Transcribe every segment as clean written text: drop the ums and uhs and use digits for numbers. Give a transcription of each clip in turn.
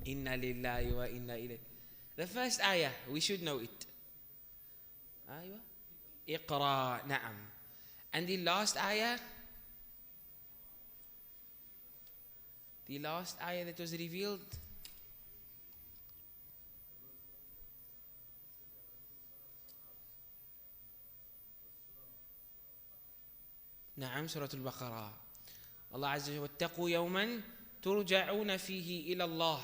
Inna lillahi wa inna ilayhi. The first ayah, we should know it. Aywa. Iqra, na'am. And the last ayah, that was revealed. نعم سورة البقرة. الله عز وجل واتقوا يوما ترجعون فيه إلى الله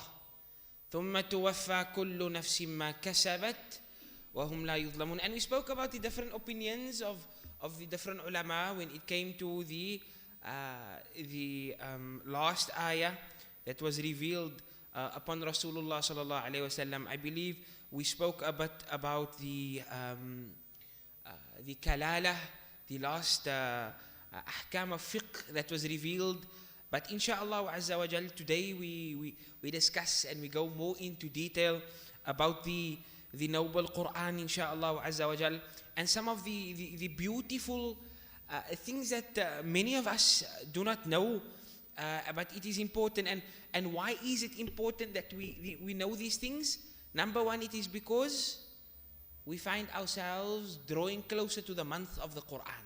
ثم توفى كل نفس ما كسبت وهم لا يظلمون. And we spoke about the different opinions of the different ulama when it came to the last ayah that was revealed upon Rasulullah sallallahu alaihi wasallam. I believe we spoke a bit about the kalala, the last ahkam of fiqh that was revealed. But inshallah azza wa jal, today we discuss and we go more into detail about the noble Quran, inshallah azza wa jal, and some of the beautiful things that many of us do not know, but it is important. And why is it important that we know these things? Number one, it is because we find ourselves drawing closer to the month of the Quran.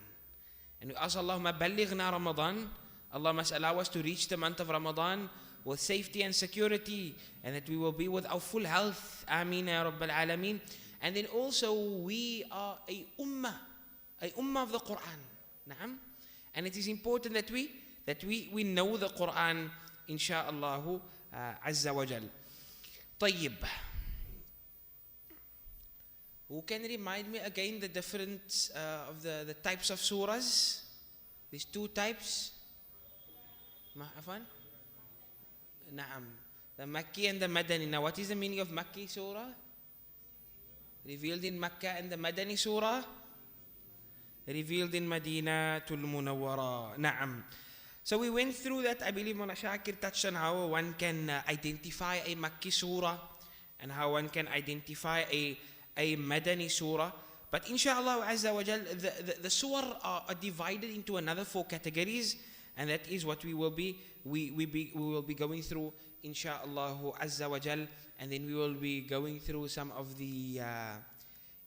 And we ask Allahumma ballighna Ramadan. Allah must allow us to reach the month of Ramadan with safety and security, and that we will be with our full health. Ameen ya Rabbil Alameen. And then also we are a ummah of the Quran. Naam. And it is important that we know the Quran, insha'Allah azza wa jal. Tayyib. Who can remind me again the difference of the types of surahs? These two types. Afan? Naam. The Makki and the Madani. Now what is the meaning of Makki surah? Revealed in Makkah, and the Madani surah? Revealed in Madinatul Munawwara. Naam. So we went through that. I believe Mawlana Shakir touched on how one can identify a Makki surah and how one can identify a Madani surah. But inshallah azza wa jal, the surah are divided into another 4 categories, and that is what we will be going through inshallah azza wa jal. And then we will be going through some of the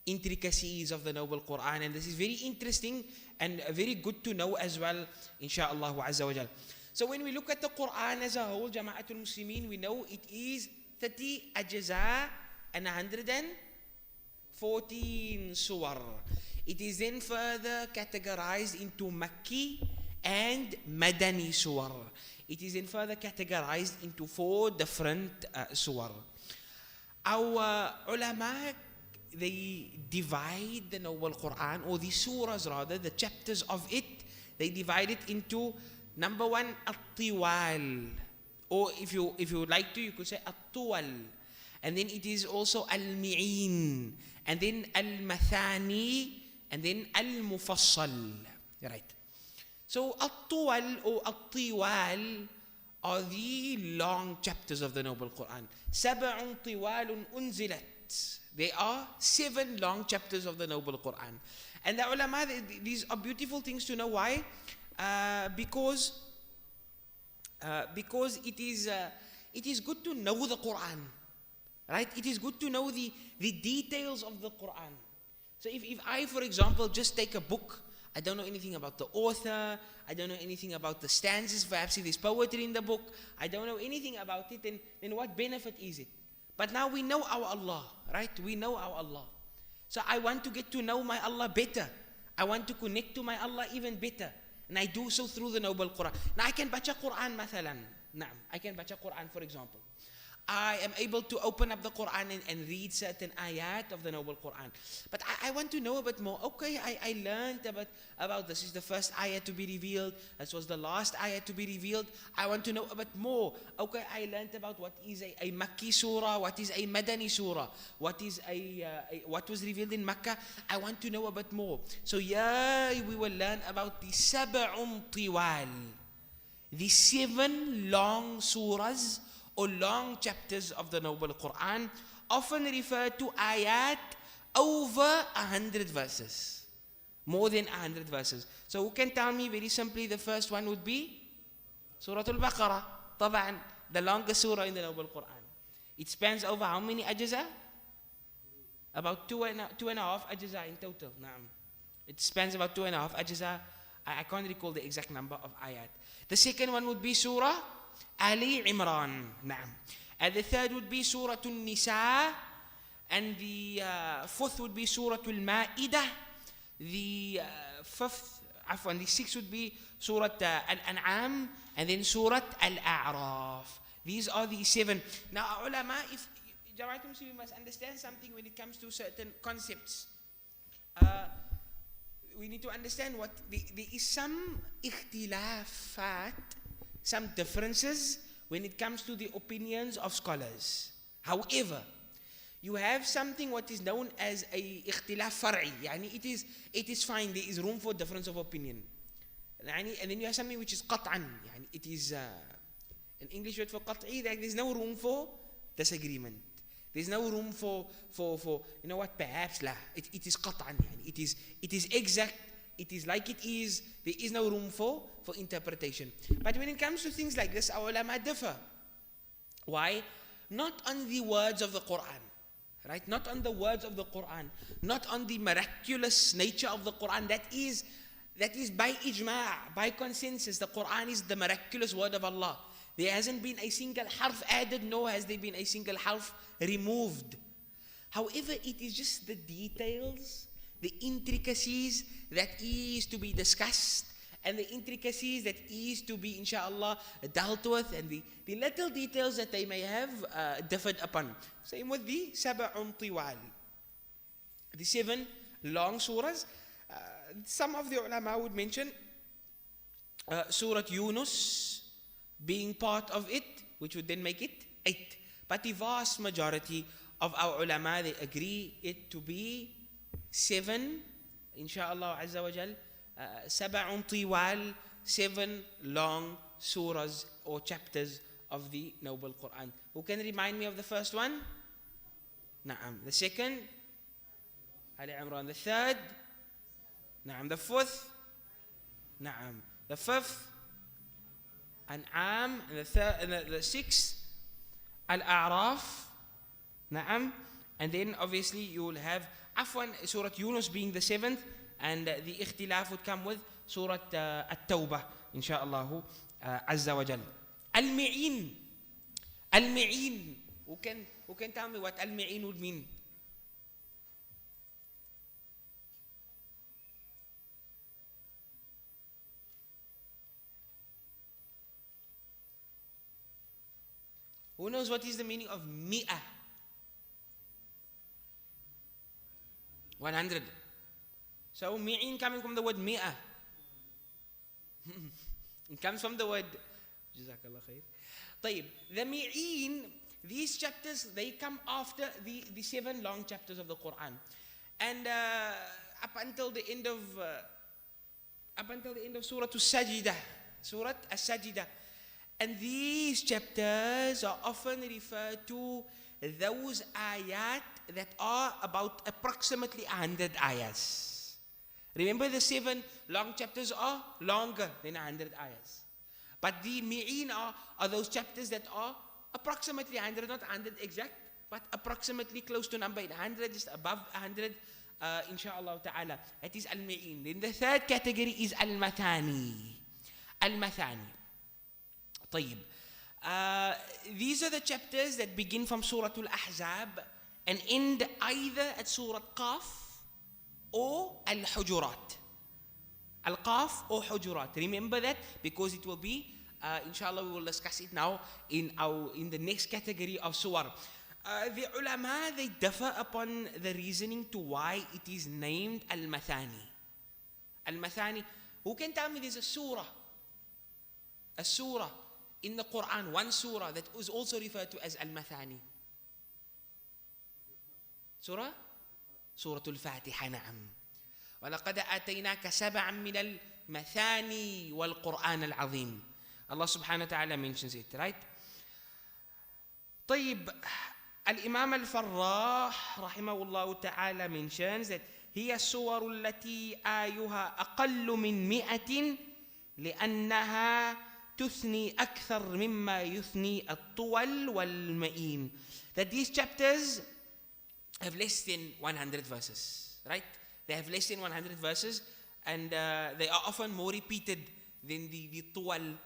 intricacies of the noble Quran, and this is very interesting and very good to know as well, inshallah azza wa jal. So when we look at the Quran as a whole, Jama'atul Muslimin, we know it is 30 ajza and 114 surah. It is then further categorized into Makki and Madani surah. It is then further categorized into 4 different surah. Our ulama, they divide the noble Quran, or the surahs rather, the chapters of it, they divide it into number 1, at-tiwal, or if you would like to, you could say at-tuwal. And then it is also al-mi'in, and then al-mathani, and then al-mufassal. Right. So at-tuwal or at-tiwal are the long chapters of the noble Quran. Sab'un tiwalun unzilat. There are 7 long chapters of the noble Quran. And the ulama, these are beautiful things to know. Why? Because it is good to know the Quran. Right? It is good to know the details of the Quran. So if I, for example, just take a book, I don't know anything about the author, I don't know anything about the stanzas, perhaps if there's poetry in the book, I don't know anything about it, then what benefit is it? But now we know our Allah, right? We know our Allah. So I want to get to know my Allah better. I want to connect to my Allah even better. And I do so through the noble Quran. Now I can bacha Quran mathalan. Naam. I can bacha Quran, for example. I am able to open up the Quran and read certain ayat of the noble Quran. But I want to know a bit more. Okay, I learned about this is the first ayat to be revealed. This was the last ayat to be revealed. I want to know a bit more. Okay, I learned about what is a Makki surah, what is a Madani surah, what is what was revealed in Makkah. I want to know a bit more. So yeah, we will learn about the Sab'un tiwal, the 7 long surahs or long chapters of the noble Quran, often referred to ayat over 100 verses, more than 100 verses. So who can tell me very simply? The first one would be Surah Al-Baqarah, طبعا, the longest surah in the noble Quran. It spans over how many ajza? About two and a half ajza in total. Naam. It spans about 2.5 ajza. I can't recall the exact number of ayat. The second one would be Surah Ali Imran. Naam. And the third would be Surah An-Nisa. And the fourth would be Surah Al-Ma'idah. The the sixth would be Surah Al-An'am. And then Surah Al-A'raf. These are the 7. Now, ulama, if Jamaatul Muslimin, we must understand something when it comes to certain concepts. We need to understand what there is some ikhtilafat, some differences when it comes to the opinions of scholars. However, you have something what is known as a ikhtilaf far'i. Yani it is fine, there is room for difference of opinion. And then you have something which is qat'an. Yani it is an English word for qat'i, that there's no room for disagreement. There's no room for you know what, perhaps la. It is qat'an. It is exact. It is like it is. There is no room for interpretation. But when it comes to things like this, our ulama differ. Why? Not on the words of the Quran. Right? Not on the words of the Quran. Not on the miraculous nature of the Quran. That is by ijma', by consensus. The Quran is the miraculous word of Allah. There hasn't been a single harf added, nor has there been a single harf removed. However, it is just the details, the intricacies that is to be discussed, and the intricacies that is to be, inshallah, dealt with, and the little details that they may have differed upon. Same with the Sab'un Tiwal, the 7 long surahs. Some of the ulama would mention Surah Yunus being part of it, which would then make it 8. But the vast majority of our ulama, they agree it to be 7, inshallah azza wa jal, Sab'un Tiwal, 7 long surahs or chapters of the Noble Quran. Who can remind me of the first one? Na'am. The second? Ali Imran. The third? Na'am. The fourth? Na'am. The fifth? An'am. And the third, and the sixth? Al-A'raf. Na'am. And then obviously you will have Afwan, Surah Yunus being the 7th, and the ikhtilaf would come with Surah At-Tawbah, insha'Allah azza wa jal. Al-Mi'in. Al-Mi'in. Who can tell me what Al-Mi'in would mean? Who knows what is the meaning of mi'ah? 100. So mi'in coming from the word mi'ah. It comes from the word Jazakallah khair. طيب, the mi'in, these chapters, they come after the 7 long chapters of the Quran. And up until the end of Surah As-Sajdah, Surah As-Sajdah. And these chapters are often referred to those ayat that are about approximately 100 ayahs. Remember, the 7 long chapters are longer than 100 ayahs. But the mi'in are those chapters that are approximately 100, not 100 exact, but approximately close to number 100, just above 100, inshallah ta'ala. That is al-mi'in. Then the third category is al-mathani. Al-mathani. طيب. These are the chapters that begin from Surah Al-Ahzab and end either at Surah Qaf or Al-Hujurat. Al-Qaf or Hujurat. Remember that, because it will be, inshallah, we will discuss it now in the next category of surah. The ulama, they differ upon the reasoning to why it is named Al-Mathani. Al-Mathani. Who can tell me there's a surah in the Quran, one surah that is also referred to as Al-Mathani? Surah Al-Fatiha. Na'am. وَلَقَدْ آتَيْنَاكَ سَبْعًا مِنَ الْمَثَانِي وَالْقُرْآنَ الْعَظِيمِ. Allah subhanahu wa ta'ala mentions it, right? طيب, Al-Imam Al-Farrah rahimahullah ta'ala mentions that هي السور التي آيها أقل من 100 لأنها تثني أكثر مما يثني الطول والمئين. That these chapters have less than 100 verses, right? They have less than 100 verses, and they are often more repeated than the tuwal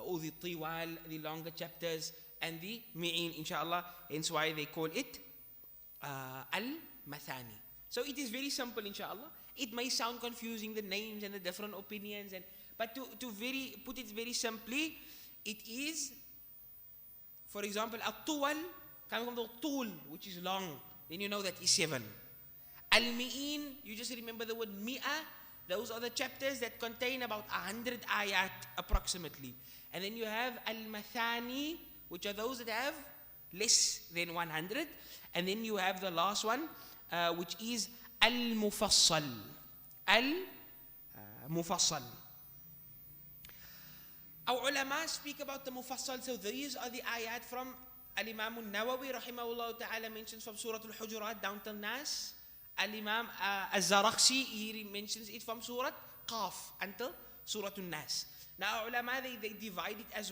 or the tiwal, the longer chapters, and the mi'in, inshallah. Hence why they call it al-mathani. So it is very simple, inshallah. It may sound confusing, the names and the different opinions, but to put it very simply, it is, for example, al-tuwal, coming from the tul, which is long, then you know that is 7. Al-mi'in, you just remember the word mi'ah. Those are the chapters that contain about 100 ayat approximately. And then you have al-mathani, which are those that have less than 100. And then you have the last one, which is al-mufassal. Al-mufassal. Our ulama speak about the mufassal. So these are the ayat from Al-Imam al-Nawawi rahimahullah ta'ala mentions from Surah Al-Hujurat down till Nas. Al-Imam al-Zarakhsi, he mentions it from Surah Qaf until Surah Al-Nas. Now ulama, they divide it as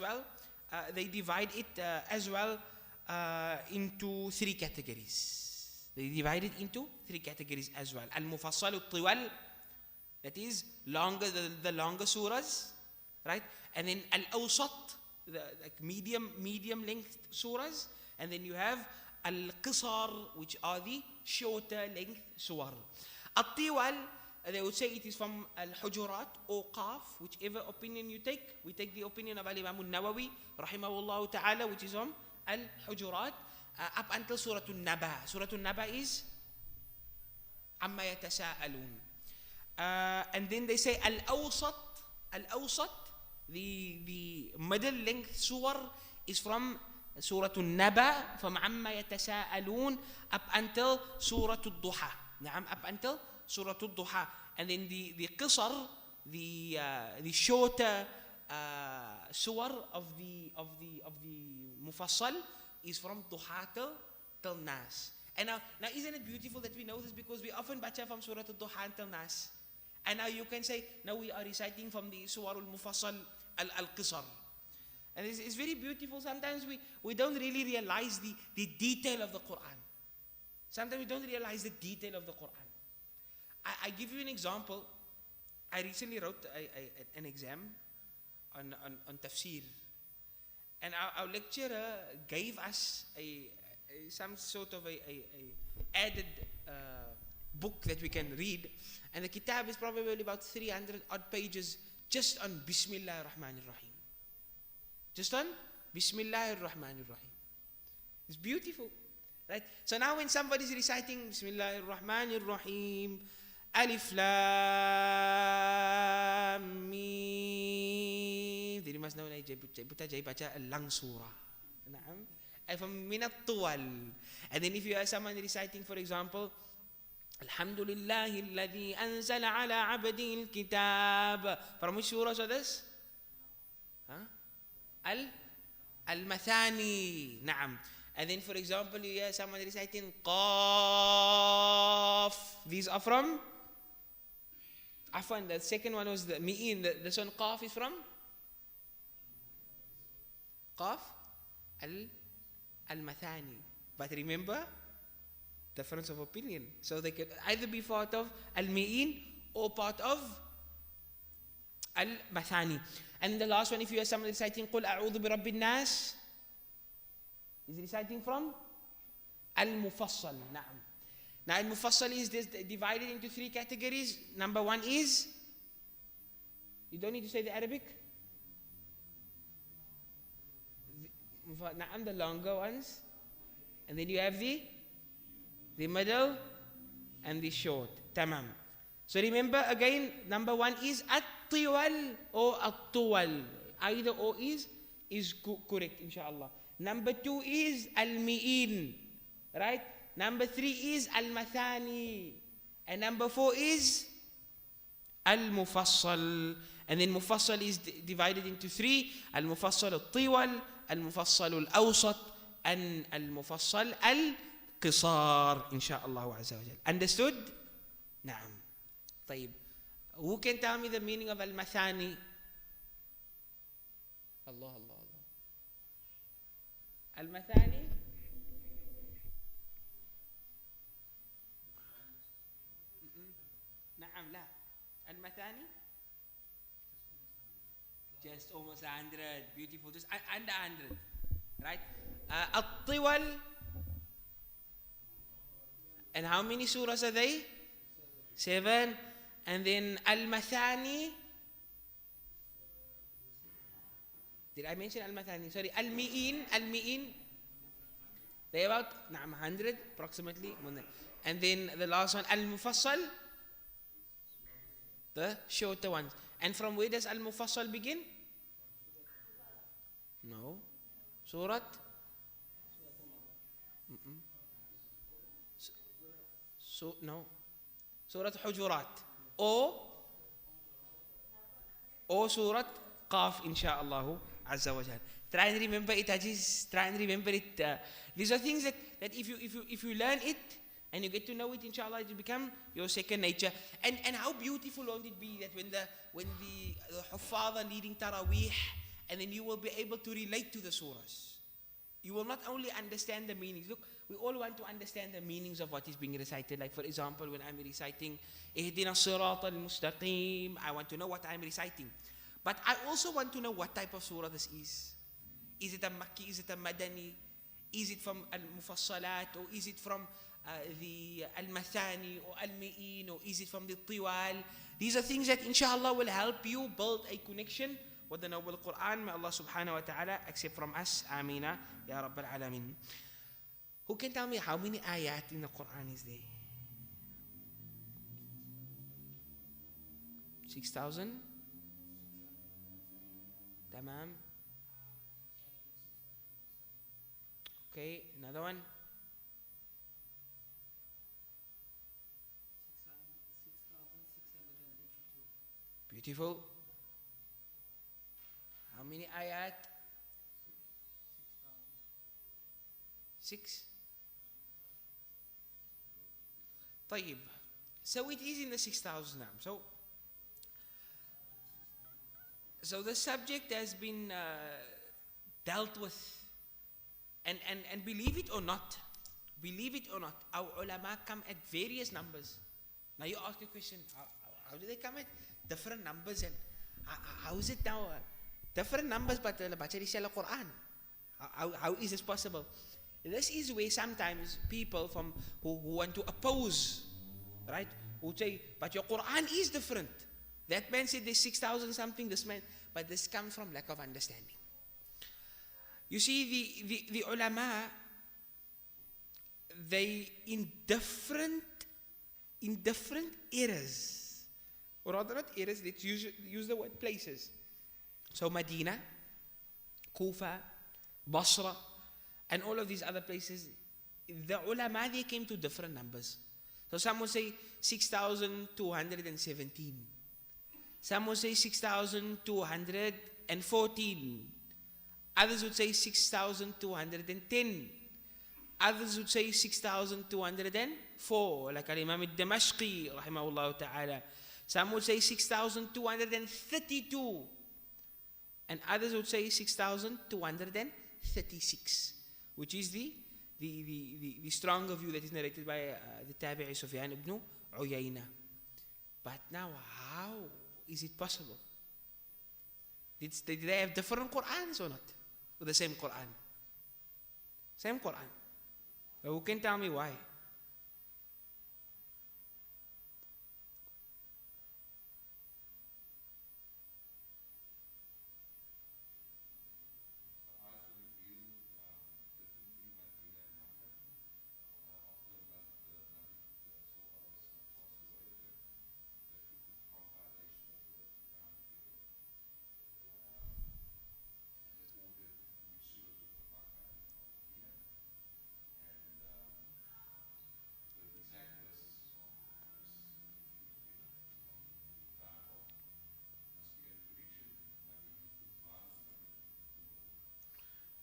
well. Into 3 categories. They divide it into 3 categories as well. Al-Mufassal al-Tiwal, that is longer, the longer surahs, right? And then Al-Awsat, the like medium length surahs. And then you have Al-Qisar, which are the shorter length surah. Al-Tiwal, they would say it is from Al-Hujurat or Qaf, whichever opinion you take. We take the opinion of Al-Imam al-Nawawi rahimahullah ta'ala, which is on Al-Hujurat, up until Surah Al-Naba. Surah Al-Naba is Amma Yatasa'alun. And then they say Al-Awsat, the middle length surah is from Surah Al-Naba, from Amma Yatasa'alun up until Surah Al-Duha. Up until Surah Al-Duha. And then the Qisar, the shorter surah of the Mufassal is from Duha till Nas. And now isn't it beautiful that we know this, because we often bacha from Surah Al-Duha until Nas. And now you can say, now we are reciting from the Surah Al-Mufassal Al-Qisar. And it's very beautiful. Sometimes we don't really realize the detail of the Quran. Sometimes we don't realize the detail of the Quran. I give you an example. I recently wrote an exam on tafsir. And our lecturer gave us some sort of a added book that we can read. And the kitab is probably about 300 odd pages just on Bismillah ar-Rahman ar-Rahim. Just on Bismillah ar-Rahman ar-Rahim. It's beautiful, right? So now when somebody is reciting Bismillah ar-Rahman ar-Rahim, Alif Lam Mim, then you must know that jai baca a long surah. And from Minat Tuwal. And then if you have someone reciting, for example, Alhamdulillahi alladhi anzala ala abdihi al-kitab. From which surah is this? Al-Mathani. Naam. And then for example, you hear someone reciting Qaf. These are from Afwan, the second one was the Mi'in. This one Qaf is from Qaf Al-Mathani. But remember, difference of opinion. So they could either be part of Al-Mi'in or part of Al-Mathani. And the last one, if you have someone reciting Qul A'udhu bi Rabbin Nas, is reciting from Al-Mufassal. Na'am. Now Al-Mufassal is divided into 3 categories. Number 1 is, you don't need to say the Arabic. Na'am, the longer ones. And then you have the middle and the short. Tamam. So remember again, number 1 is At-Tiwal or At-Tuwal. Either or is correct, inshallah. Number 2 is Al-Mi'in. Right? Number 3 is Al-Mathani. And number 4 is Al-Mufassal. And then Mufassal is divided into 3. Al-Mufassal Al-Tiwal, Al-Mufassal Al-Awsat, and Al-Mufassal Al-Qisar. Insha'Allah Azza wa Jal. Understood? Naam. طيب. Who can tell me the meaning of Al-Mathani? Allah, Allah, Allah. Al-Mathani? Na'am, la. Al-Mathani? Just almost 100. Beautiful. Just under 100. Right? Al-Tiwal. And how many surahs are they? 7. And then Al-Mathani. Did I mention Al-Mathani? Sorry. Al-Mi'in. Al-Mi'in. They about 100 approximately. And then the last one, Al-Mufassal. The shorter ones. And from where does Al-Mufassal begin? No. Surat? No. Surat Hujurat. Or Surat Qaf, insha'Allah Azza wa Jal. Try and remember it, Ajiz. Try and remember it. These are things that if you learn it and you get to know it, inshallah, it will become your second nature. And how beautiful won't it be that when the Huffaz are leading Taraweeh, and then you will be able to relate to the surahs. You will not only understand the meanings. Look, we all want to understand the meanings of what is being recited. Like for example, when I'm reciting Ihdina Sirat al-Mustaqim, I want to know what I'm reciting. But I also want to know what type of surah this is. Is it a Makki? Is it a Madani? Is it from Al-Mufassalat? Or is it from the Al-Mathani or Al-Mi'in? Or is it from the Tiwal? These are things that inshallah will help you build a connection with the Noble Quran. May Allah subhanahu wa ta'ala accept from us. Amina. Ya Rabbal Alameen. Who can tell me how many ayat in the Quran is there? 6,000? Tamam. Okay, another one. 6,682. Beautiful. How many ayat? 6. طيب. So it is in the 6,000 now. So the subject has been dealt with. And believe it or not, our ulama come at various numbers. Now you ask a question, how do they come at different numbers, and how is it now different numbers but baca risala Quran? How is this possible? This is where sometimes people who want to oppose, right, who say, but your Quran is different. That man said there's 6,000 something, this man, but this comes from lack of understanding. You see, the ulama, they in different eras, or rather not eras, let's use the word places. So Medina, Kufa, Basra, and all of these other places, the ulama, they came to different numbers. So some would say 6,217. Some would say 6,214. Others would say 6,210. Others would say 6,204, like Imam al-Damashqi, rahimahullah ta'ala. Some would say 6,232. And others would say 6,236, which is the stronger view that is narrated by the Tabi'i Sufyan ibn Uyayna. But now, how is it possible? Did they have different Qur'ans or not? Or the same Qur'an? Same Qur'an. Who can tell me why?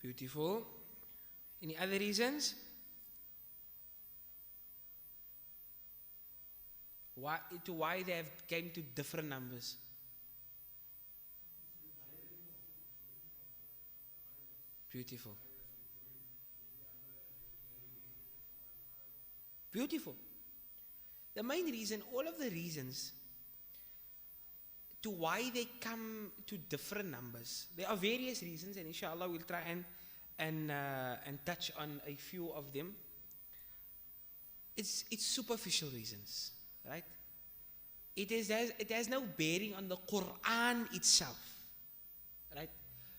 Beautiful. Any other reasons? Why they have came to different numbers? Beautiful. Beautiful. The main reason, all of the reasons to why they come to different numbers, there are various reasons, and inshallah we'll try and touch on a few of them. It's superficial reasons, right? It has no bearing on the Quran itself, right?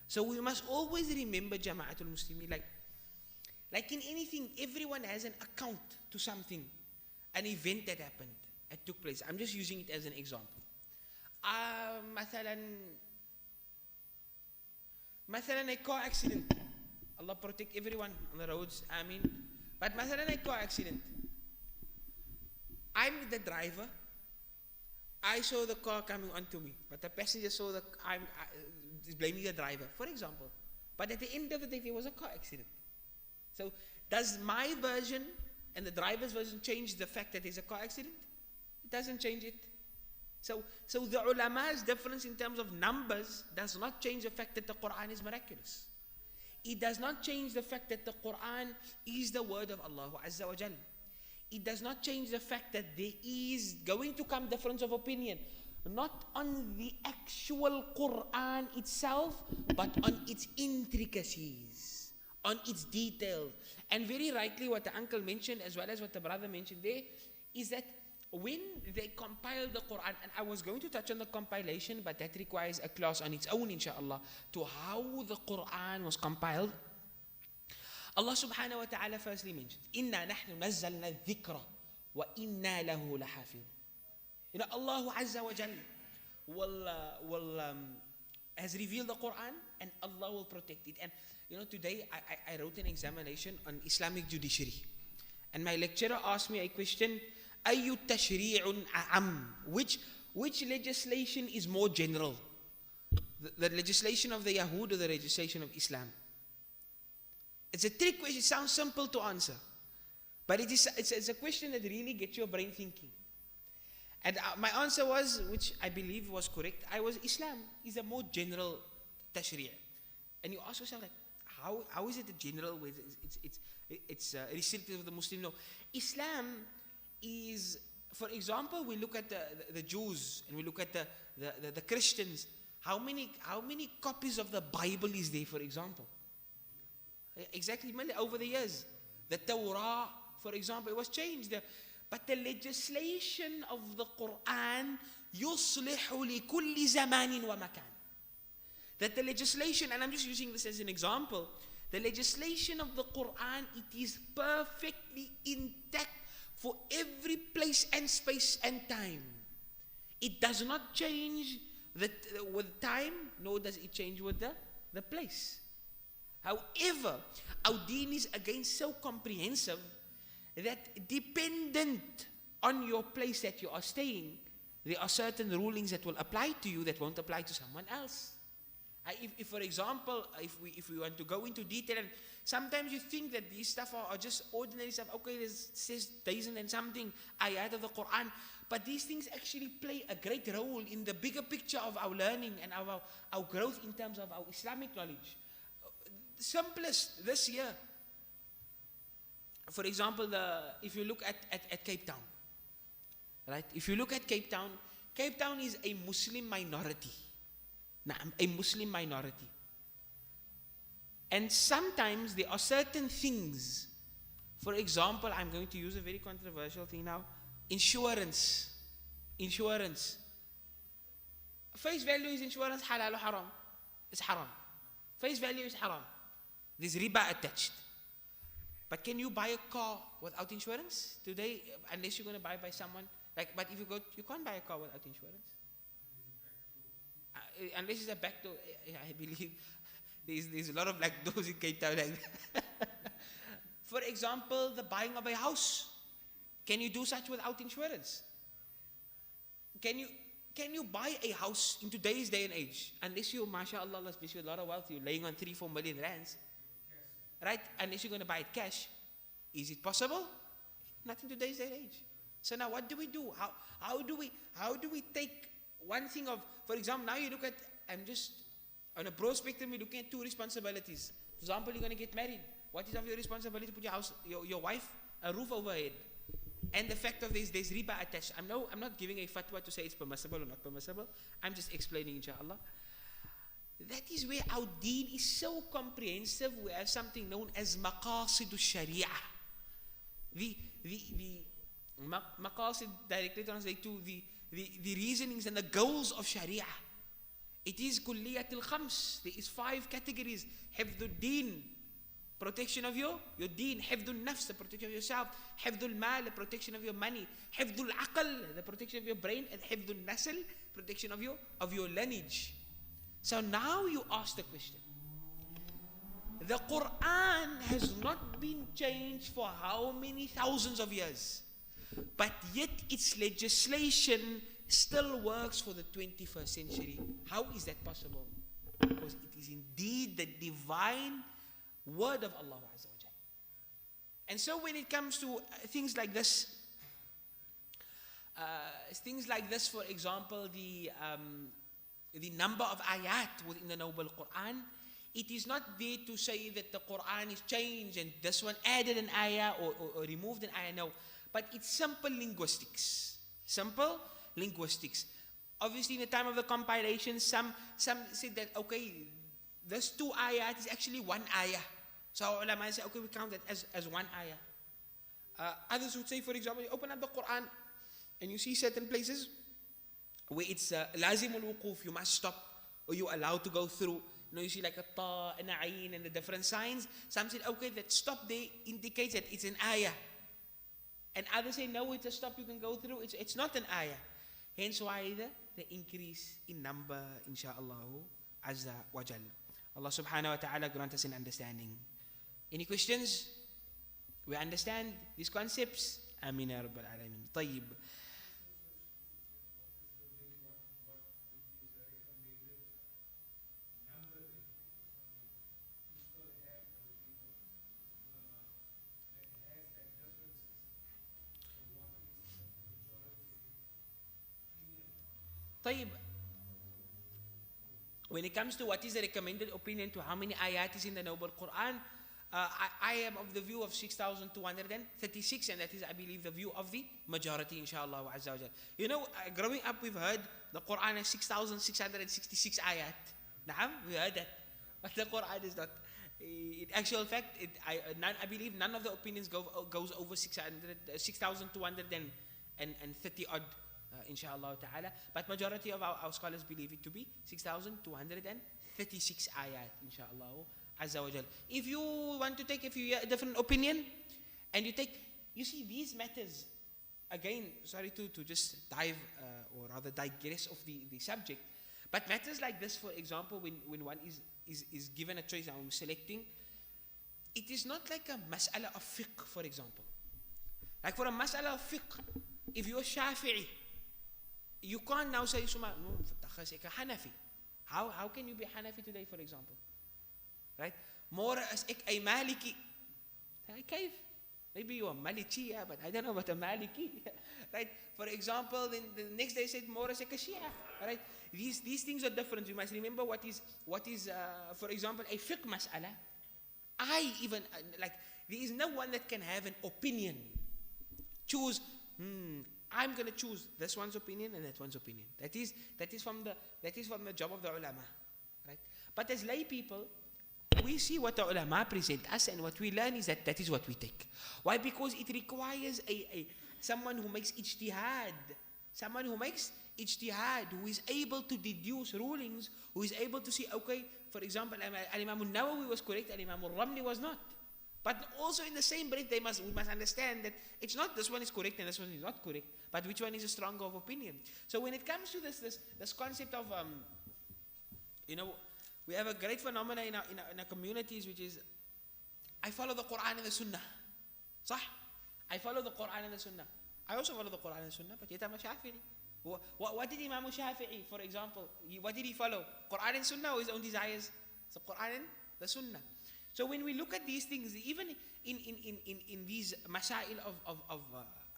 So we must always remember, Jama'atul Muslimin, like in anything, everyone has an account to something, an event that happened, that took place. I'm just using it as an example. مثلا a car accident. Allah protect everyone on the roads, Ameen. But مثلا a car accident. I'm the driver. I saw the car coming onto me, but the passenger saw is blaming the driver, for example. But at the end of the day, there was a car accident. So does my version and the driver's version change the fact that there's a car accident? It doesn't change it. So the ulama's difference in terms of numbers does not change the fact that the Quran is miraculous. It does not change the fact that the Quran is the word of Allah Azza wa Jal. It does not change the fact that there is going to come difference of opinion, not on the actual Quran itself, but on its intricacies, on its details. And very rightly what the uncle mentioned, as well as what the brother mentioned there, is that when they compiled the Quran, and I was going to touch on the compilation, but that requires a class on its own, inshallah, to how the Quran was compiled. Allah subhanahu wa ta'ala firstly mentions, Inna nahnu nazzalna dhikra wa inna lahu lahafidh. Allah Azza wa Jal has revealed the Quran, and Allah will protect it. And today I wrote an examination on Islamic judiciary, and my lecturer asked me a question, Ayu tashri'un a'am? Which legislation is more general? The legislation of the Yahud or the legislation of Islam? It's a trick question. It sounds simple to answer, but it's a question that really gets your brain thinking. And my answer was, which I believe was correct, Islam is a more general tashri'. And you ask yourself, how is it a general way? It's restricted of the Muslim? No. Islam is, for example, we look at the Jews and we look at the Christians. How many copies of the Bible is there, for example? Exactly, over the years. The Torah, for example, it was changed. But the legislation of the Quran, يُصْلِحُ لِكُلِّ زَمَانٍ وَمَكَانٍ. That the legislation, and I'm just using this as an example, the legislation of the Quran, it is perfectly intact for every place and space and time. It does not change with time, nor does it change with the place. However, our deen is again so comprehensive that dependent on your place that you are staying, there are certain rulings that will apply to you that won't apply to someone else. If for example, if we want to go into detail, and sometimes you think that these stuff are just ordinary stuff. Okay, there's 6,000 and something ayat of the Quran, but these things actually play a great role in the bigger picture of our learning and our growth in terms of our Islamic knowledge. Simplest this year, for example, if you look at Cape Town, right? If you look at Cape Town is a Muslim minority. A Muslim minority. And sometimes there are certain things, for example, I'm going to use a very controversial thing now, insurance. Face value is insurance, halal or haram? It's haram. Face value is haram. There's riba attached. But can you buy a car without insurance today, unless you're going to buy by someone? But if you can't buy a car without insurance. Unless it's a back door. I believe there's a lot of black doors in Cape Town. For example, the buying of a house. Can you do such without insurance? Can you buy a house in today's day and age? Unless you, mashallah, Allah bless you with a lot of wealth, you're laying on 3-4 million rands. Right? Unless you're going to buy it cash. Is it possible? Not in today's day and age. So now what do we do? How do we take one thing of, for example, now you look at, I'm just, on a broad spectrum, we're looking at two responsibilities. For example, you're going to get married. What is of your responsibility to put your house, your wife, a roof over her head? And the fact of there's riba attached. I'm not giving a fatwa to say it's permissible or not permissible. I'm just explaining, inshallah. That is where our deen is so comprehensive. We have something known as maqasid sharia. The maqasid directly translate to the reasonings and the goals of sharia. It is kulliyatul khams. There is 5 categories. Hifdul deen, protection of your deen. Hifdul nafs, the protection of yourself. Hifdul mal, the protection of your money. Hifdul aql, the protection of your brain. And hifdul nasl, protection of your lineage. So now you ask the question. The Quran has not been changed for how many thousands of years? But yet its legislation still works for the 21st century. How is that possible? Because it is indeed the divine word of Allah Azza wa Jalla. And so when it comes to things like this, for example, the number of ayat within the Noble Quran, it is not there to say that the Quran is changed and this one added an ayah or removed an ayah. No. But it's simple linguistics. Simple linguistics. Obviously, in the time of the compilation, some said that, okay, this 2 ayat is actually 1 ayah. So ulama say, okay, we count that as 1 ayah. Others would say, for example, you open up the Quran and you see certain places where it's lazim al-wuquf, you must stop, or you're allowed to go through. You see like a ta and a ayn and the different signs. Some said, okay, that stop there indicates that it's an ayah. And others say, no, it's a stop you can go through. It's not an ayah. Hence why the increase in number, insha'Allah, azza wa jal. Allah subhanahu wa ta'ala grant us an understanding. Any questions? We understand these concepts? Ameen ya Rabbal Alameen. Tayyib. When it comes to what is the recommended opinion to how many ayat is in the Noble Quran, I am of the view of 6,236, and that is, I believe, the view of the majority, inshallah wa azza wa jal. Growing up, we've heard the Quran has 6,666 ayat. Naam, we heard that. But the Quran is not. In actual fact, I believe none of the opinions goes over 6,230 odd. Inshallah ta'ala, but majority of our scholars believe it to be 6,236 ayat, inshallah azza wa jal. If you want to take a different opinion, and you see these matters, again, sorry to just dive, or rather digress of the subject, but matters like this, for example, when one is given a choice and selecting, it is not like a mas'ala of fiqh, for example. Like for a mas'ala of fiqh, if you're Shafi'i, you can't now say, Hanafi. How can you be Hanafi today, for example? Right? More as a Maliki. Maybe you're a Maliki, but I don't know what a Maliki. Right? For example, then the next day said more as a Shia. Right? These things are different. You must remember what is for example, a fiqh mas'ala. There is no one that can have an opinion. Choose, I'm going to choose this one's opinion and that one's opinion. That is from the job of the ulama, right? But as lay people, we see what the ulama present us, and what we learn is that is what we take. Why? Because it requires someone who makes ijtihad, who is able to deduce rulings, who is able to see, okay, for example, Imam al-Nawawi was correct and Imam al-Ramli was not. But also in the same breath, we must understand that it's not this one is correct and this one is not correct, but which one is a stronger of opinion. So when it comes to this concept of, we have a great phenomenon in our communities, which is, I follow the Quran and the Sunnah. Sah? I follow the Quran and the Sunnah. I also follow the Quran and the Sunnah, but yet I'm a Shafi'i. What did Imam Shafi'i, for example, what did he follow? Quran and Sunnah, or his own desires? So Quran and the Sunnah. So when we look at these things, even in these masail of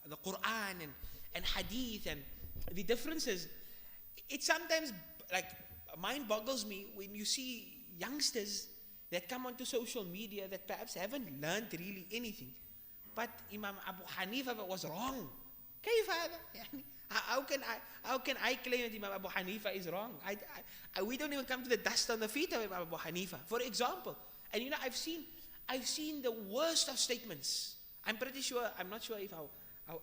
the Quran and Hadith and the differences, it sometimes mind boggles me when you see youngsters that come onto social media that perhaps haven't learned really anything. But Imam Abu Hanifa was wrong. كيف هذا؟ يعني how can I claim that Imam Abu Hanifa is wrong? We don't even come to the dust on the feet of Imam Abu Hanifa, for example. And I've seen the worst of statements. I'm not sure if our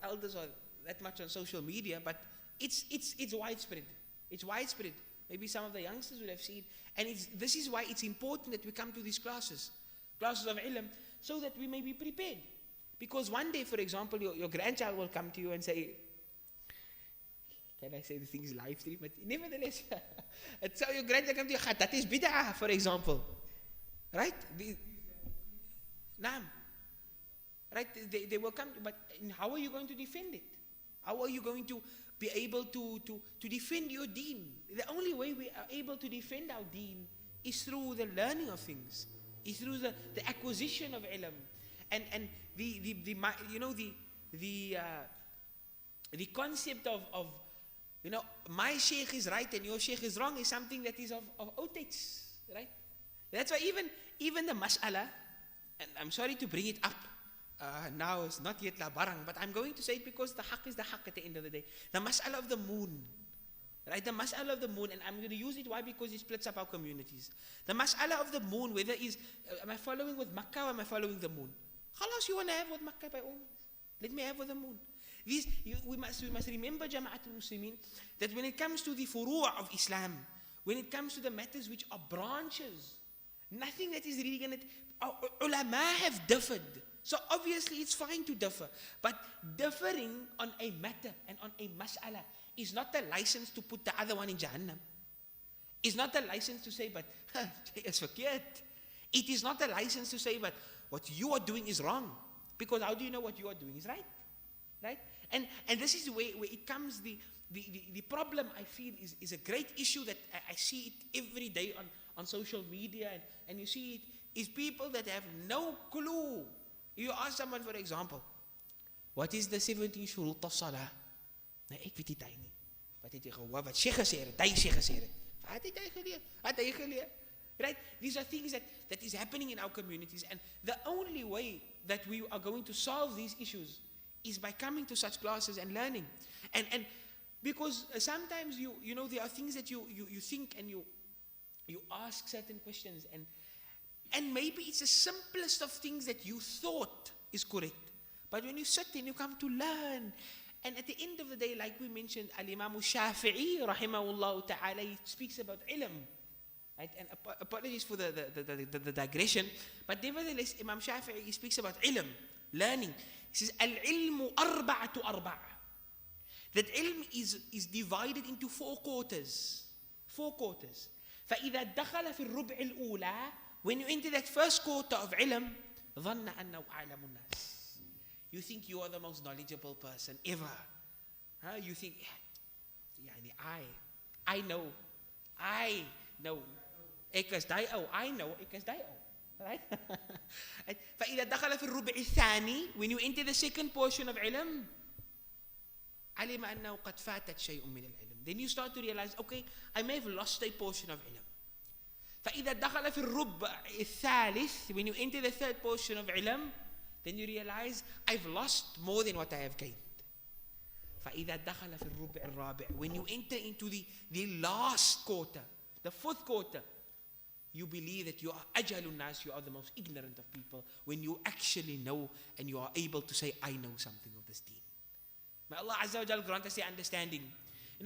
elders are that much on social media, but it's widespread. It's widespread. Maybe some of the youngsters would have seen. And this is why it's important that we come to these classes of ilm, so that we may be prepared. Because one day, for example, your grandchild will come to you and say, can I say the things live stream? But nevertheless, so your grandchild comes to you, that is bid'ah, for example. Right? Naam. Right? They will come, but how are you going to defend it? How are you going to be able to defend your deen? The only way we are able to defend our deen is through the learning of things, is through the acquisition of ilm. And the concept of my sheikh is right and your sheikh is wrong is something that is of outdates, right? That's why even the mas'ala, and I'm sorry to bring it up now, it's not yet la barang, but I'm going to say it because the haqq is the haqq at the end of the day. The mas'ala of the moon, right? The mas'ala of the moon, and I'm going to use it, why? Because it splits up our communities. The mas'ala of the moon, whether am I following with Makkah or am I following the moon? Khalas, you want to have with Makkah, by all means. Let me have with the moon. We must remember, Jama'at al-Muslimin, that when it comes to the furu' of Islam, when it comes to the matters which are branches, nothing that is really going to... Ulama have differed. So obviously it's fine to differ. But differing on a matter and on a mas'ala is not a license to put the other one in Jahannam. It's not a license to say, but it's verkeerd. It is not a license to say, but what you are doing is wrong. Because how do you know what you are doing is right? Right? And this is the way where it comes, the problem I feel is a great issue that I see it every day on social media, and you see it, is people that have no clue. You ask someone, for example, what is the 17 shurut of salah? Nou, ek weet dit nie. Wat het jy gehoor? Wat sy gesê het? Hy sê gesê het. Wat het hy geleer? Wat hy geleer? Right? These are things that is happening in our communities, and the only way that we are going to solve these issues is by coming to such classes and learning. And because sometimes you know there are things that you think and you ask certain questions, and maybe it's the simplest of things that you thought is correct. But when you sit and you come to learn, and at the end of the day, like we mentioned, Al-Imam Shafi'i, rahimahullah ta'ala, he speaks about ilm. Right? And apologies for the digression, but nevertheless, Imam Shafi'i, he speaks about ilm, learning. He says, Al-ilmu arba'atu arba'a. That ilm is divided into 4 quarters. 4 quarters. فَإِذَا دَخَلَ فِي الرُّبْعِ الْأُولَى, when you enter that first quarter of ilm, ظَنَّ أَنَّهُ أَعْلَمُ النَّاسِ. You think you are the most knowledgeable person ever. You think, يعني, I know. Ek is die ou. I know, ek is die ou. Right? فإذا دخل في الربع الثاني, when you enter the second portion of ilm, علم أنه قد فاتت شيء من العلم. Then you start to realize, okay, I may have lost a portion of ilm. فإذا دخل في الربع الثالث, when you enter the third portion of ilm, then you realize, I've lost more than what I have gained. فإذا دخل في الربع الرابع, when you enter into the last quarter, the 4th quarter, you believe that you are ajalun nas, you are the most ignorant of people, when you actually know and you are able to say, I know something of this deen. May Allah Azza wa Jal grant us the understanding.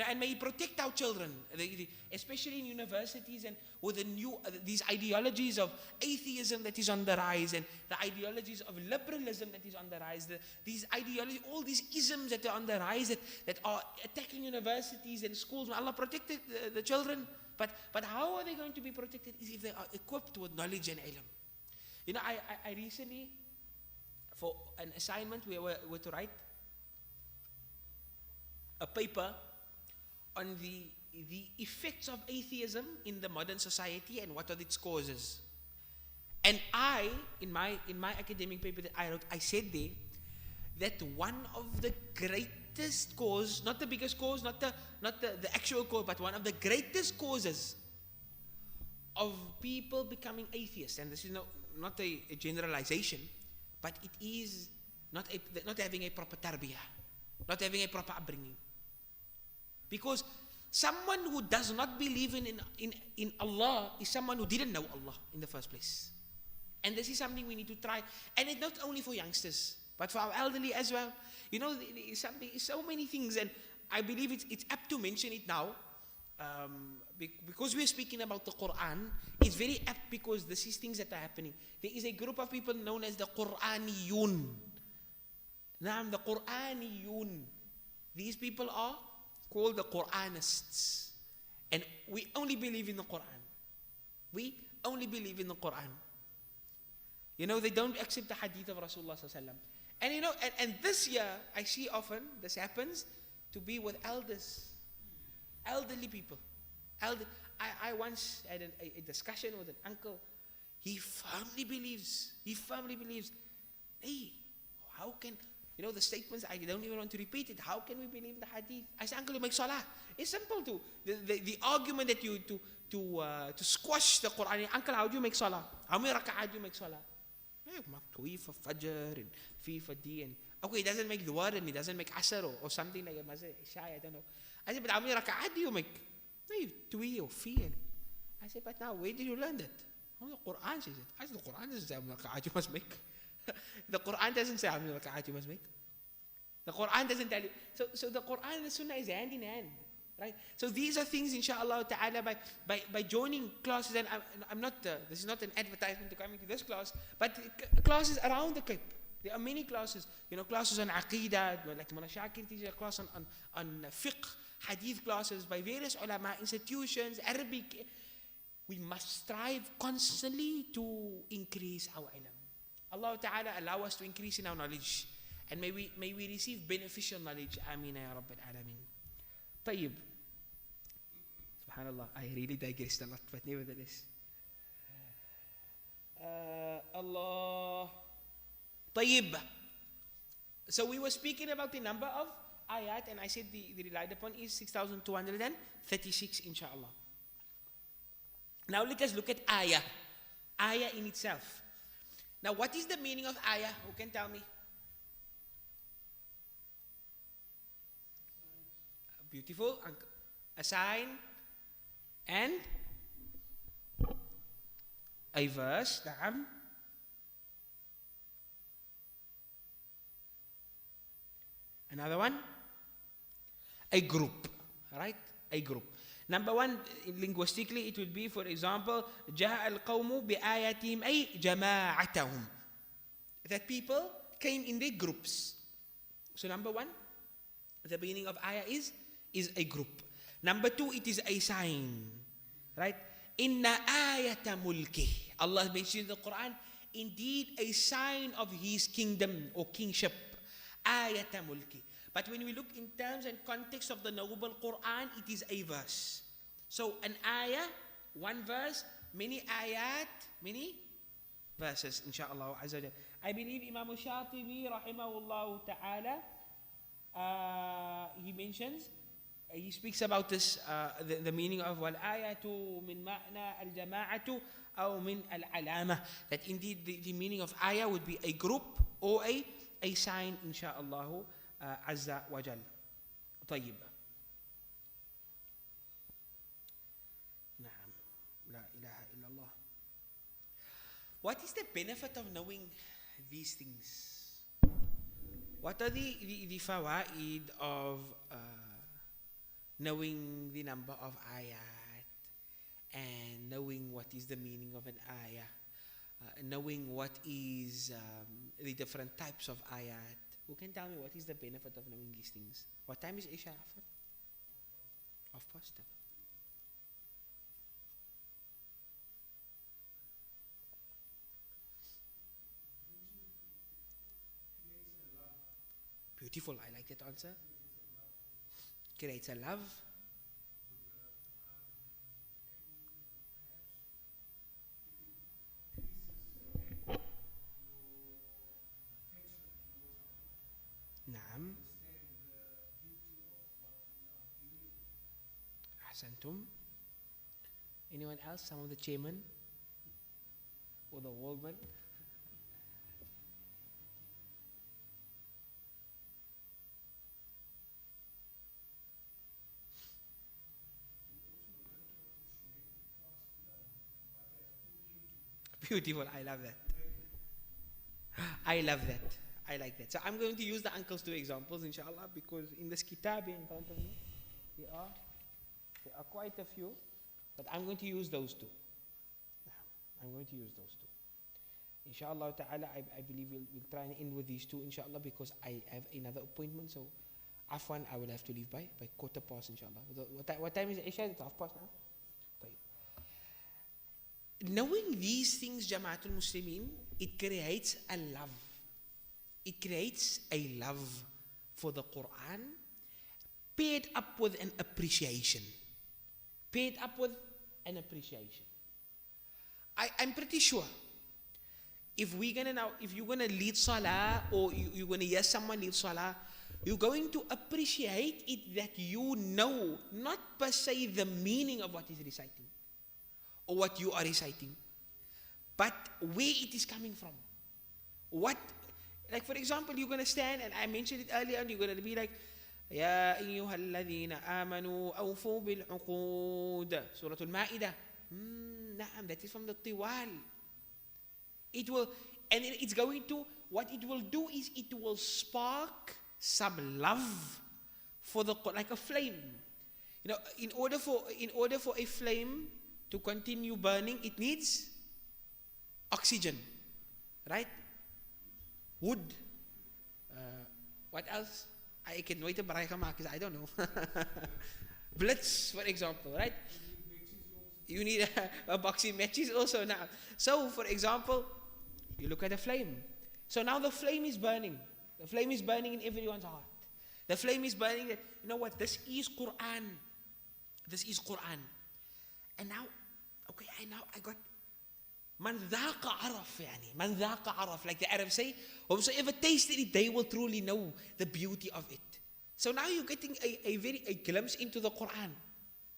And may He protect our children, especially in universities and with these ideologies of atheism that is on the rise, and the ideologies of liberalism that is on the rise, these ideologies, all these isms that are on the rise that are attacking universities and schools. May Allah protect the children. But how are they going to be protected? Is if they are equipped with knowledge and ilm. I recently, for an assignment, we were to write a paper on the effects of atheism in the modern society and what are its causes. And in my academic paper that I wrote, I said there that one of the greatest cause, not the biggest cause, not the actual cause, but one of the greatest causes of people becoming atheists, and this is not a generalization, but it is not having a proper tarbiyah, not having a proper upbringing. Because someone who does not believe in Allah is someone who didn't know Allah in the first place. And this is something we need to try. And it's not only for youngsters, but for our elderly as well. So many things, and I believe it's apt to mention it now. Because we're speaking about the Quran, it's very apt because this is things that are happening. There is a group of people known as the Quraniyun. Naam, the Quraniyun. These people are called the Quranists. And we only believe in the Quran. We only believe in the Quran. They don't accept the hadith of Rasulullah sallallahu alaihi wasallam. And this year, I see often, this happens to be with elderly people. I once had a discussion with an uncle. He firmly believes, hey, how can, the statements, I don't even want to repeat it. How can we believe the hadith? I said, uncle, you make salah. It's simple to, the argument that you, to squash the Quran. Uncle, how do you make salah? How many raka'at do you make salah? Three for Fajr and 3 for D. And okay, it doesn't make the word and it doesn't make Asr or something like Isha, I don't know. I said, but how many raka'at do you make? No, 2 or 3. And I said, but now, where did you learn that? Oh, the Quran says it. I said, the Quran doesn't say how many raka'at you must make. The Quran doesn't say how many raka'at you must make. The Quran doesn't tell you. So the Quran and the Sunnah is hand in hand. Right? So these are things, inshallah ta'ala, by joining classes, and I'm not, this is not an advertisement to coming to this class, but classes around the Cape. There are many classes, classes on Aqidah, like Mona Shakir teaches a class on fiqh, hadith classes by various ulama, institutions, Arabic. We must strive constantly to increase our ilm. Allah ta'ala allow us to increase in our knowledge, and may we receive beneficial knowledge. Ameen ya Rabbil Alameen. طيب. Subhanallah, I really digressed a lot, but nevertheless. Allah. طيب. So we were speaking about the number of ayat, and I said the relied upon is 6,236, inshallah. Now let us look at ayah. Ayah in itself. Now what is the meaning of ayah? Who can tell me? Beautiful. A sign and a verse. Na'am. Another one. A group. Right? A group. Number one, linguistically, it would be, for example, جاء القوم بآياتهم أي جماعتهم. That people came in their groups. So number one, the meaning of ayah is a group. Number two, it is a sign. Right? Inna ayata mulki. Allah mentions in the Quran, indeed a sign of His kingdom or kingship. Ayata mulki. But when we look in terms and context of the noble Quran, it is a verse. So an ayah, one verse, many ayat, many verses, inshaAllah azza wa jal. I believe Imam Shatibi, rahimahullah ta'ala, he mentions, he speaks about this, the meaning of wal ayatu min ma'na al jama'atu aw min al alama. That indeed the meaning of ayah would be a group or a sign, inshaAllah azza wa jal. طيب. نعم. لا إله إلا الله. What is the benefit of knowing these things? What are the fawaid of knowing the number of ayat and knowing what is the meaning of an ayah, knowing what is the different types of ayat? Who can tell me what is the benefit of knowing these things? What time is Isha? Half past 10. Beautiful, I like that answer. Creates a love. نعم. أحسنتم. Anyone else? Some of the chairmen or the wallman? Beautiful. I love that. I love that. I like that. So I'm going to use the uncle's two examples, inshallah, because in this kitab in front of me, there are quite a few, but I'm going to use those two. I'm going to use those two. Inshallah ta'ala, I believe we'll try and end with these two, inshallah, because I have another appointment. So, afwan, I will have to leave by 1:15, inshallah. What time is it? Isha? It's 1:30 now? Knowing these things, Jamaatul Muslimin, it creates a love. It creates a love for the Quran, paired up with an appreciation. Paired up with an appreciation. I'm pretty sure if you're gonna lead salah, or you're gonna hear someone lead salah, you're going to appreciate it that you know, not per se the meaning of what is reciting or what you are reciting, but where it is coming from. What, like for example, you're gonna stand, and I mentioned it earlier, and you're gonna be like, Ya ayyuhalladhina amanu awfu bil uqud. Surah Al-Ma'idah. Naam, that is from the Tiwal. It will, and it's going to, what it will do is it will spark some love for the, like a flame. You know, in order for a flame to continue burning, it needs oxygen, right? Wood. What else? I can wait a because I don't know. Blitz, for example, right? You need a box of matches also now. So, for example, you look at the flame. So now the flame is burning. The flame is burning in everyone's heart. The flame is burning that, you know what, this is Quran. This is Quran. And now, okay, I got Man dhaqa araf, yani. Man dhaqa araf, like the Arabs say, whosoever tasted it, they will truly know the beauty of it. So now you're getting a glimpse into the Quran.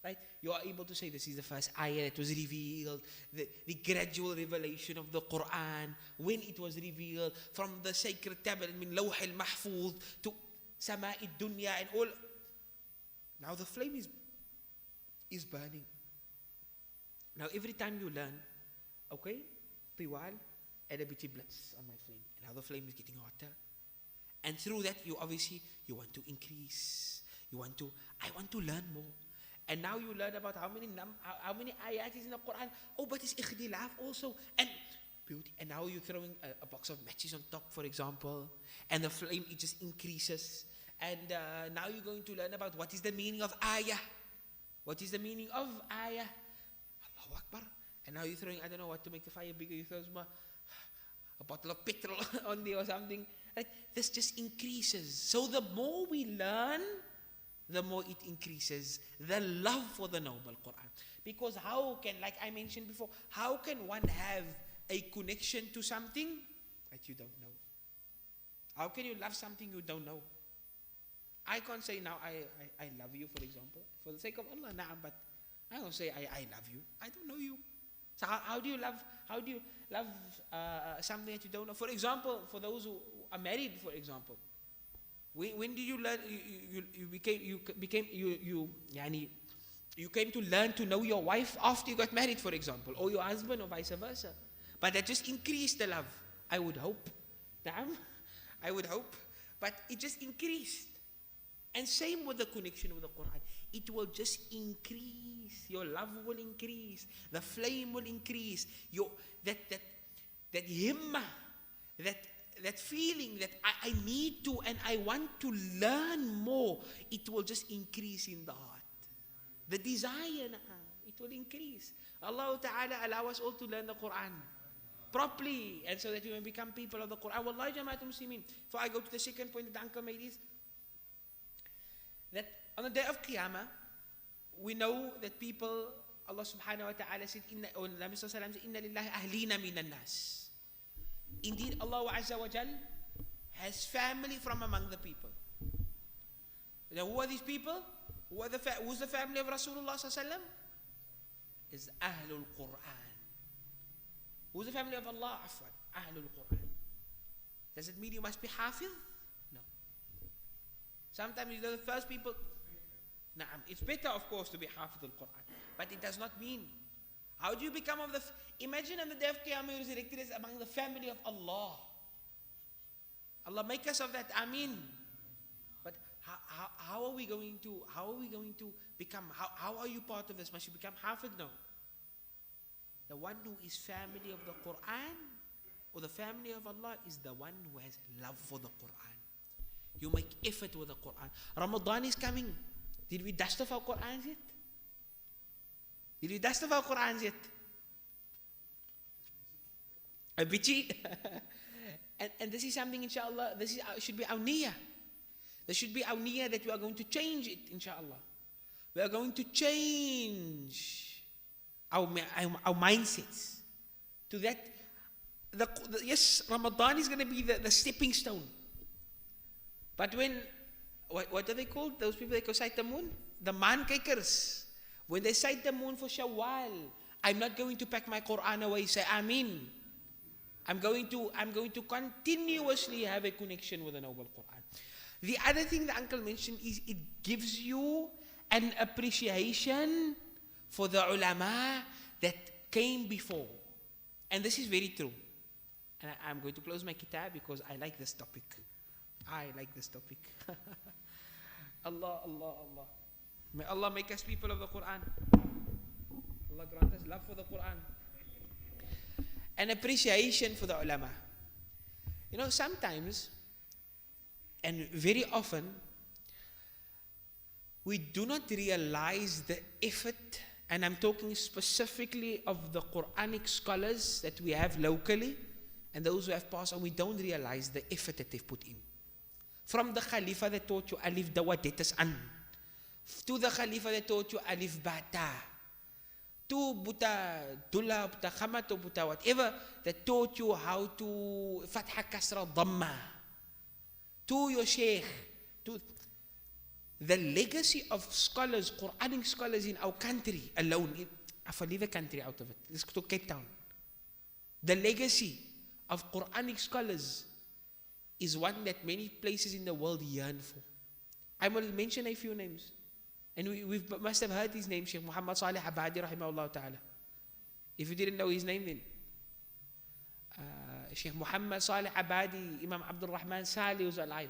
Right? You are able to say this is the first ayah that was revealed, the gradual revelation of the Quran, when it was revealed, from the sacred tablet, min lawh al-mahfuz to sama'i dunya and all. Now the flame is burning. Now every time you learn, okay, tiwal, add a bit of blitz on my flame. Now the flame is getting hotter. And through that, you want to increase. I want to learn more. And now you learn about how many ayat is in the Quran. Oh, but it's ikhtilaf also. And beauty. And now you're throwing a box of matches on top, for example. And the flame, it just increases. And now you're going to learn about what is the meaning of ayah. What is the meaning of ayah? Allahu Akbar. And now you're throwing, I don't know what to make the fire bigger. You throw a bottle of petrol on there or something. Right? This just increases. So the more we learn, the more it increases the love for the noble Quran. Because how can, like I mentioned before, how can one have a connection to something that you don't know? How can you love something you don't know? I can't say now I love you, for example, for the sake of Allah, but I don't say I love you. I don't know you. So how do you love something that you don't know? For example, for those who are married, for example, when did you learn? You came to learn to know your wife after you got married, for example, or your husband, or vice versa. But that just increased the love. I would hope. I would hope. But it just increased. And same with the connection with the Quran. It will just increase. Your love will increase. The flame will increase. That himmah, that feeling that I need to and I want to learn more, it will just increase in the heart. The desire, it will increase. Allah Ta'ala allow us all to learn the Quran properly, and so that we may become people of the Quran. Wallahi, Jamaatul Muslimin. Before I go to the second point that the uncle made is that on the day of Qiyamah, we know that people, Allah Subhanahu wa Ta'ala said, or Nabi Sallallahu Alaihi Wasallam said, Inna lillahi ahlina minan nas. Indeed, Allah Azza wa Jal has family from among the people. Now, who are these people? Who's the family of Rasulullah Sallallahu Alaihi Wasallam? is Ahlul Quran. Who's the family of Allah? Afwan, Ahlul Quran. Does it mean you must be Hafiz? No. Sometimes you know the first people. Naam, it's better of course to be Hafiz al-Quran, but it does not mean. How do you become of the, imagine on the day of Qiyamah you're resurrected as among the family of Allah. Allah make us of that, Ameen. But how are we going to become, how are you part of this? Must you become Hafiz? No. The one who is family of the Quran or the family of Allah is the one who has love for the Quran. You make effort with the Quran. Ramadan is coming. Did we dust off our Qurans yet? Did we dust off our Qurans yet? A bitchy. And this is something, inshallah, should be our niyyah. This should be our niyyah that we are going to change it, inshallah. We are going to change our mindsets to that. Yes, Ramadan is going to be the stepping stone. But when, what are they called? Those people that go sight the moon? The man-kakers. When they sight the moon for Shawwal, I'm not going to pack my Quran away, say Ameen. I'm going to continuously have a connection with the Noble Quran. The other thing the uncle mentioned is it gives you an appreciation for the ulama that came before. And this is very true. And I'm going to close my kitab because I like this topic. I like this topic. Allah, Allah, Allah. May Allah make us people of the Quran. Allah grant us love for the Quran. An appreciation for the ulama. You know, sometimes, and very often, we do not realize the effort, and I'm talking specifically of the Quranic scholars that we have locally, and those who have passed on, we don't realize the effort that they've put in. From the Khalifa that taught you Alif Dawa Detas An, to the Khalifa that taught you Alif Bata, to Buta Dula, Buta Khamat, or Buta whatever, that taught you how to Fatha Kasra Dhamma, to your Sheikh, to the legacy of scholars, Quranic scholars in our country alone. I'll leave a country out of it. Let's go to Cape Town. The legacy of Quranic scholars is one that many places in the world yearn for. I will mention a few names. And we must have heard his name, Sheikh Muhammad Salih Abadi rahimahullah ta'ala. If you didn't know his name then, Sheikh Muhammad Salih Abadi, Imam Abdul Rahman Salih was alive.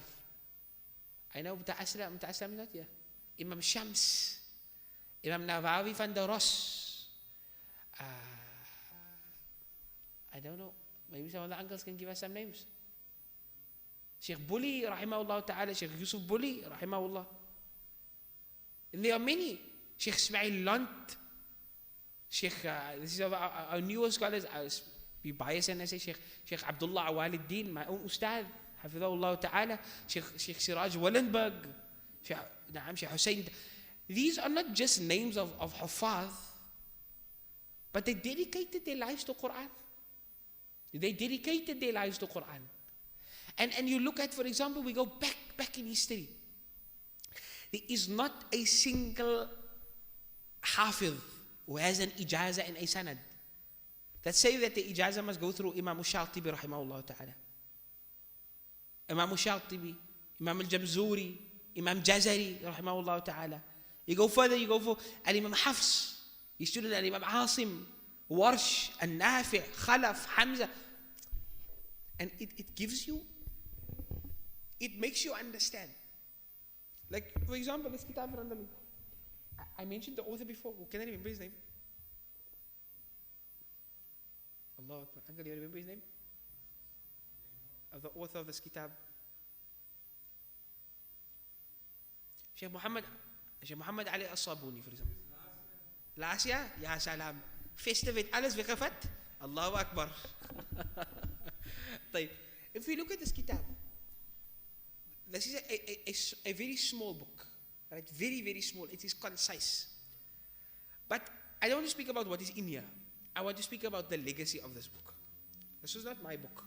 I know Aslam not, yeah. Imam Shams, Imam Nawawi van der Ros. I don't know, maybe some of the uncles can give us some names. Sheikh Buli rahimahullah ta'ala, Sheikh Yusuf Buli rahimahullah. And there are many. Sheikh Ismail Lant, Sheikh, this is our newest scholars. I'll be biased and I say Sheikh Abdullah Awaliddin, my own Ustadh, Hafidhahullah Ta'ala, Sheikh Siraj Wallenberg, Sheikh Hussein. These are not just names of Hufaz, but they dedicated their lives to Quran. They dedicated their lives to Quran. And you look at, for example, we go back in history. There is not a single Hafiz who has an ijazah and a sanad that say that the ijazah must go through Imam al-Shatibi rahimahullah ta'ala. Imam al-Shatibi, Imam al-Jamzuri, Imam Jazari rahimahullah ta'ala. You go further, you go for Al-Imam Hafs, his student Al-Imam Asim, Warsh, Al-Nafi', Khalaf, Hamza. And it gives you, it makes you understand. Like, for example, this kitab randomly. I mentioned the author before. Can I remember his name? Allah Akbar. Uncle, you remember his name? Of the author of this kitab. Sheikh Muhammad Ali As-Sabuni, for example. Laatst jaar? Ja, salam. Festive het alles weggevat. Allahu Akbar. If we look at this kitab, this is a very small book, right? Very, very small. It is concise. But I don't want to speak about what is in here. I want to speak about the legacy of this book. This was not my book.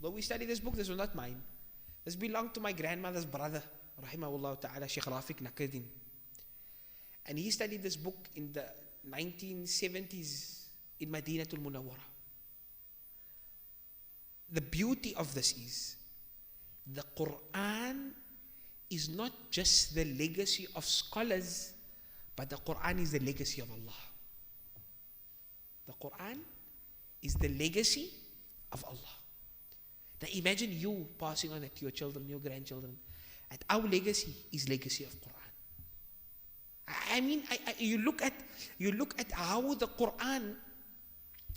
Though we study this book, this was not mine. This belonged to my grandmother's brother, rahimahullah ta'ala, Sheikh Rafiq Naqaddin. And he studied this book in the 1970s in Madinatul Munawwara. The beauty of this is the Quran is not just the legacy of scholars, but the Quran is the legacy of Allah. The Quran is the legacy of Allah. Now imagine you passing on it to your children, your grandchildren. And our legacy is legacy of Quran. I mean, you look at how the Quran,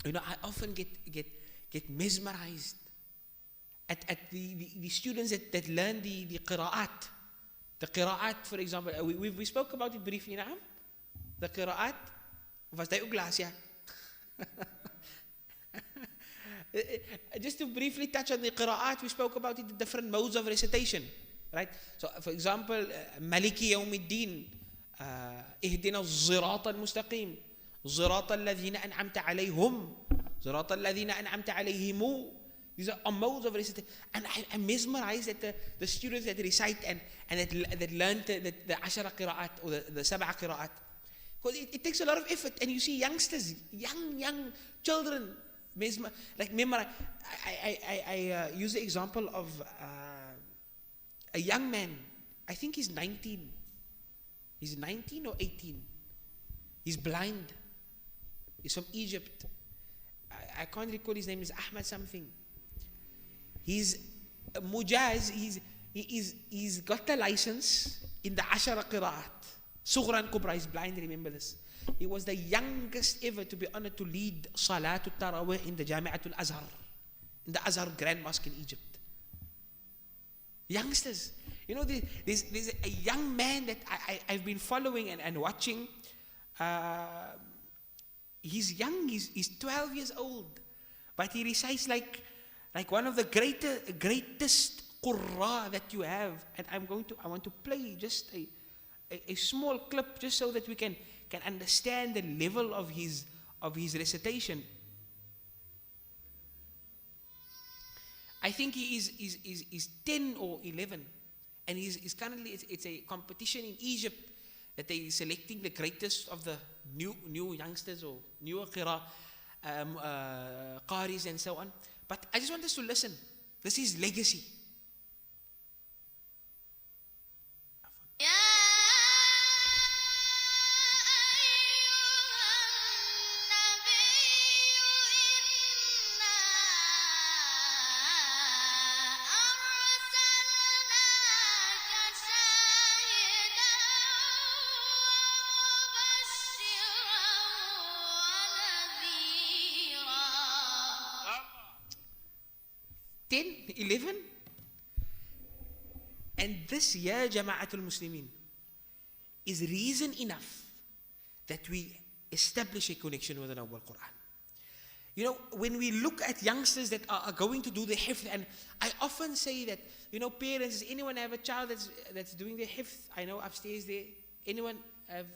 I often get mesmerized at the students that learn the qira'at. The qira'at, for example, we spoke about it briefly now. The qira'at, was die ook laas, ja? Just to briefly touch on the qira'at, we spoke about it, the different modes of recitation, right? So, for example, Maliki Yawmiddin, اهدنا الصراط المستقيم صراط الذين أنعمت عليهم صراط الذين أنعمت عليهم. These are modes of recitation, and I'm mesmerized at the students that recite and that learn the ashara qira'at or the sab'a qira'at, because it takes a lot of effort. And you see youngsters, young children memorize. I use the example of a young man. I think he's 19. He's 19 or 18. He's blind. He's from Egypt. I can't recall his name. Is Ahmad something. He's Mujaz. He's got the license in the Ashara Qira'at. Sughran Kubra. He's blind, remember this. He was the youngest ever to be honored to lead Salatul Tarawih in the Jami'atul Azhar, in the Azhar Grand Mosque in Egypt. Youngsters. There's a young man that I've been following and watching. He's young, he's 12 years old, but he recites like one of the greatest qurra that you have. And I want to play just a small clip just so that we can understand the level of his recitation. I think he is 10 or 11. And he's currently, it's a competition in Egypt that they're selecting the greatest of the new youngsters or newer qaris and so on. But I just want us to listen. This is legacy. And this year, Jama'atul Muslimin, is reason enough that we establish a connection with the Noble Quran. When we look at youngsters that are going to do the hifth, and I often say that, parents, does anyone have a child that's doing the hifth? I know upstairs there, anyone have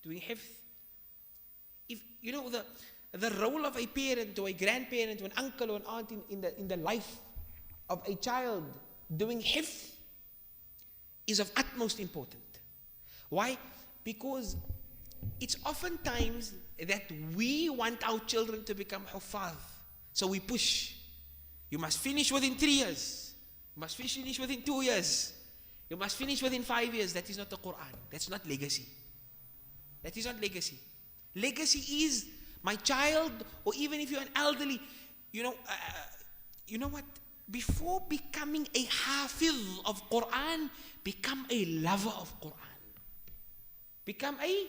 doing hifth? If, the role of a parent or a grandparent or an uncle or an aunt in the life of a child doing hifth is of utmost importance. Why? Because it's oftentimes that we want our children to become huffaz. So we push. You must finish within 3 years. You must finish within 2 years. You must finish within 5 years. That is not the Quran. That's not legacy. That is not legacy. Legacy is my child, or even if you're an elderly, you know what? Before becoming a hafiz of Quran, become a lover of Quran. Become a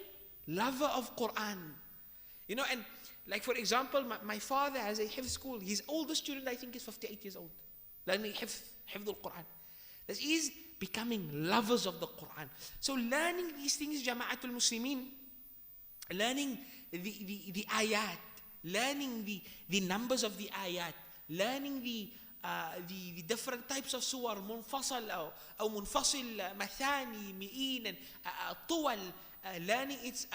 lover of Quran. And like for example, my father has a hifz school. His oldest student, I think, is 58 years old. Learning hifz al-Quran. This is becoming lovers of the Quran. So learning these things, Jama'atul Muslimin, learning the ayat, learning the numbers of the ayat, learning the different types of surah, munfasal or munfasil, mathani, mi'in, and tuwal, learning its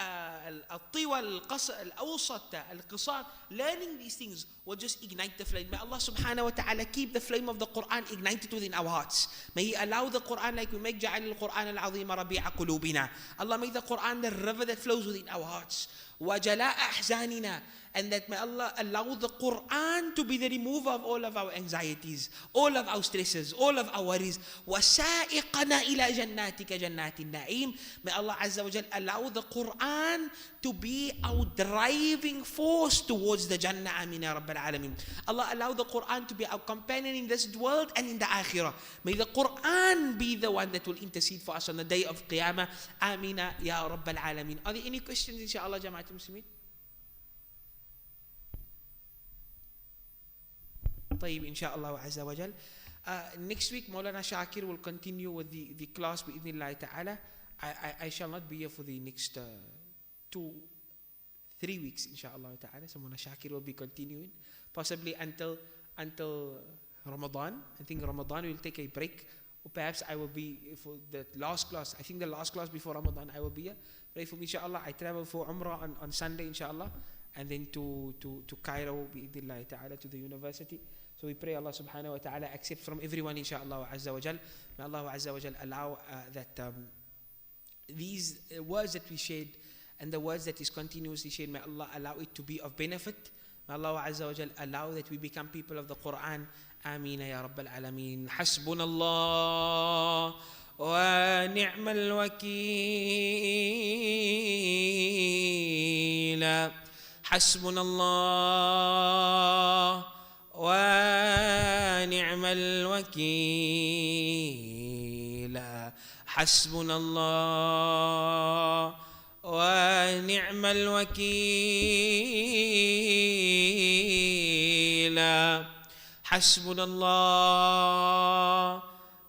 الطوى القصر الأوسط القصار, learning these things will just ignite the flame. May Allah subhanahu wa ta'ala keep the flame of the Quran ignited within our hearts. May He allow the Quran, like we make جعل القرآن العظيم ربيع قلوبنا. Allah make the Quran the river that flows within our hearts. وجلاء أحزاننا, and that may Allah allow the Quran to be the remover of all of our anxieties, all of our stresses, all of our worries. وسائقنا إلى جناتك جنات النعيم. May Allah Azza wa Jal allow the Quran to be our driving force towards the Jannah. Amin ya Rabbal Alameen. Allah allow the Quran to be our companion in this world and in the Akhirah. May the Quran be the one that will intercede for us on the day of Qiyamah. Amin ya Rabbal Alameen. Are there any questions, inshallah, Jama'at Muslimin? طيب إن شاء الله عز وجل. Next week Maulana Shakir will continue with the class بإذن الله تعالى. I shall not be here for the next 2-3 weeks inshallah ta'ala. So Maulana Shakir will be continuing possibly until Ramadan. I think Ramadan we will take a break, or perhaps I will be for the last class. I think the last class before Ramadan I will be here. Pray for me inshallah. I travel for Umrah on Sunday inshallah, and then to Cairo bi'idhnillah ta'ala, to the university. So we pray Allah subhanahu wa ta'ala accept from everyone inshallah azza wa jal. May Allah azza wa jal allow that these words that we shared and the words that is continuously shared, may Allah allow it to be of benefit. May Allah azza wa jal allow that we become people of the Quran. Ameen ya Rabbal Alameen. Hasbunallah wa ni'mal wakeel. Hasbunallah ونعم الوكيل. حسبنا الله ونعم الوكيل. حسبنا الله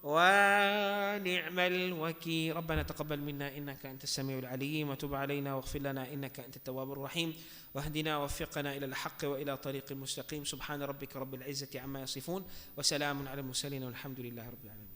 ونعم الوكيل. ربنا تقبل منا إنك أنت السميع العليم، وتب علينا واغفر لنا إنك أنت التواب الرحيم، واهدنا ووفقنا إلى الحق وإلى طريق مستقيم. سبحان ربك رب العزة عما يصفون، وسلام على المرسلين، والحمد لله رب العالمين.